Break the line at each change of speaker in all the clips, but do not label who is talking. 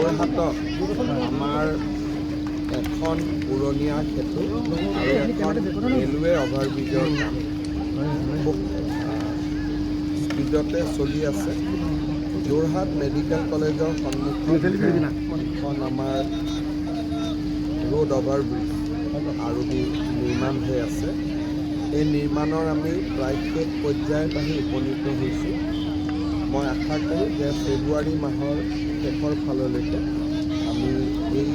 যোৰহাটত আমাৰ এখন উৰণীয়া সেতু আৰু এখন ৰেলৱে অভাৰব্ৰিজৰ কাম খুব স্পীডতে চলি আছে। যোৰহাট মেডিকেল কলেজৰ সন্মুখত এখন আমাৰ ৰোড অভাৰব্ৰিজ আৰু নিৰ্মাণ হৈ আছে। এই নিৰ্মাণৰ আমি প্ৰায় শেষ পৰ্যায়ত আহি উপনীত হৈছোঁ। মই আশা কৰোঁ যে ফেব্ৰুৱাৰী মাহৰ শেষৰ ফাললৈকে আমি এই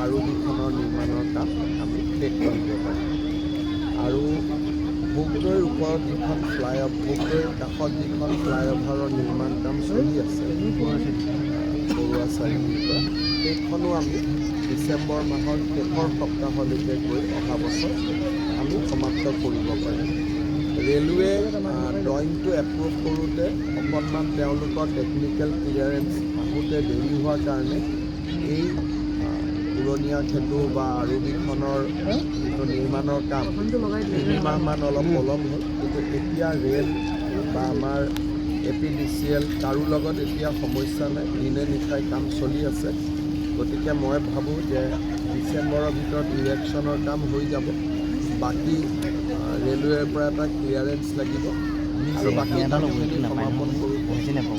আৰবিখনৰ নিৰ্মাণৰ কাম আমি শেষ কৰিব পাৰিম। আৰু ভোগদৈৰ ওপৰত যিখন ভোগদৈৰ কাষত যিখন ফ্লাইঅভাৰৰ নিৰ্মাণ কাম চলি আছে বৰুৱা চাৰিআলিৰ পৰা, সেইখনো আমি ডিচেম্বৰ মাহৰ শেষৰ সপ্তাহলৈকে গৈ অহা বছৰ আমি সমাপ্ত কৰিব পাৰিম। ৰেলৱে ড্ৰয়িংটো এপ্ৰুভ কৰোঁতে অকণমান তেওঁলোকৰ টেকনিকেল ক্লিয়াৰেঞ্চ আহোঁতে দেৰি হোৱাৰ কাৰণে এই উৰণীয়া সেতু বা আৰবিখনৰ যিটো নিৰ্মাণৰ কাম 3 মাহমান অলপ পলম হ'ল। কিন্তু এতিয়া ৰেল বা আমাৰ APDCL কাৰো লগত এতিয়া সমস্যা নাই, দিনে নিশাই কাম চলি আছে। গতিকে মই ভাবোঁ যে ডিচেম্বৰৰ ভিতৰত ইৰেকশ্যনৰ কাম হৈ যাব। বাকী ৰেলৱেৰ পৰা এটা ক্লিয়াৰেঞ্চ লাগিব আৰু বাকী কামখিনি সমাপন কৰোঁ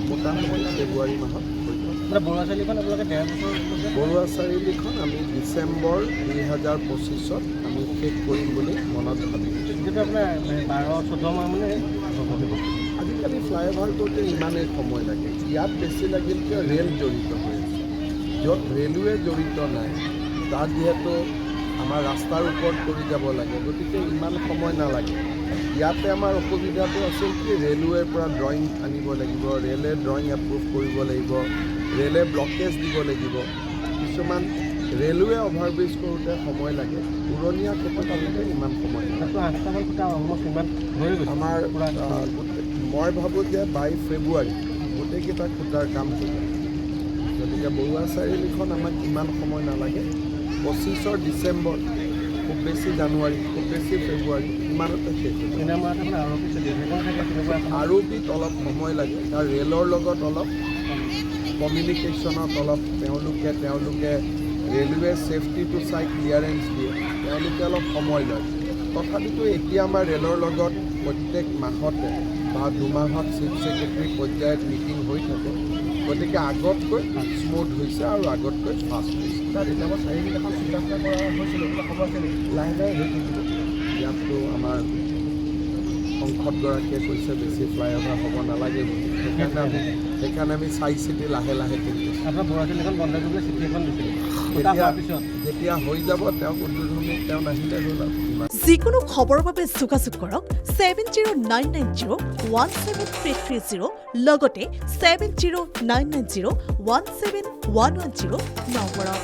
মোটামুটি ফেব্ৰুৱাৰী মাহত হৈ যাব।
বৰুৱা চাৰিআলিখন আপোনালোকে 1.5 বছৰ
বৰুৱা চাৰিআলিখন আমি ডিচেম্বৰ 2025ত আমি শেষ কৰিম বুলি মনত ভাবিছোঁ।
যিটো আপোনাৰ 12-14 মাহ মানে
আজিকালি ফ্লাইঅভাৰ কৰোঁতে ইমানেই সময় লাগে। ইয়াত বেছি লাগিল কিয় ৰেল জড়িত হৈ আছে। য'ত ৰেলৱে জড়িত নাই তাত যিহেতু আমাৰ ৰাস্তাৰ ওপৰত কৰি যাব লাগে, গতিকে ইমান সময় নালাগে। ইয়াতে আমাৰ অসুবিধাটো আছিল কি ৰেলৱেৰ পৰা ড্ৰয়িং আনিব লাগিব, ৰেলে ড্ৰয়িং এপ্ৰুভ কৰিব লাগিব, ৰেলে ব্লকেজ দিব লাগিব। কিছুমান ৰেলৱে অভাৰব্ৰিজ কৰোঁতে সময় লাগে, উৰণীয়া ক্ষেত্ৰত আলোতে ইমান সময় লাগে। আমাৰ মই ভাবোঁ যে বাই ফেব্ৰুৱাৰী গোটেইকেইটা খুঁটাৰ কাম হৈ যাব। গতিকে বৰুৱা চাৰিআলিখন আমাক ইমান সময় নালাগে। 25 ডিচেম্বৰ, খুব বেছি জানুৱাৰী, খুব বেছি ফেব্ৰুৱাৰী ইমানতে শেষ হ'ব। আৰবিত অলপ সময় লাগে, কাৰণ ৰেলৰ লগত অলপ কমিউনিকেশ্যনত অলপ তেওঁলোকে ৰেলৱে ছেফটিটো চাই ক্লিয়াৰেঞ্চ দিয়ে, তেওঁলোকে অলপ সময় লয়। তথাপিতো এতিয়া আমাৰ ৰেলৰ লগত প্ৰত্যেক মাহতে বা 2 মাহত চিফ ছেক্ৰেটাৰী পৰ্যায়ত মিটিং হৈ থাকে। গতিকে আগতকৈ স্মুথ হৈছে আৰু আগতকৈ ফাষ্ট হৈছে।
চাৰিআলিত এখন চিন্তা কৰা হৈছিলে, খবৰ আছে নেকি?
লাহে লাহে হৈ থাকিব। ইয়াততো আমাৰ সংসদগৰাকীয়ে কৈছে বেছি ফ্লাইঅভাৰ হ'ব নালাগে বুলি। সেইকাৰণে আমি চাই চিতি লাহে লাহে কৰি আছোঁ।
আপোনাৰ বৰুৱা চাৰিআলিখন বন্ধ কৰিবলৈ চিঠি এখন দিছিলে।
যেতিয়া হৈ যাব তেওঁক উদ্বোধনী তেওঁ নাহিলে হ'ল আৰু ইমান।
যিকোনো খবৰৰ বাবে যোগাযোগ কৰক 7099017330 লগতে 7099017110 নম্বৰত।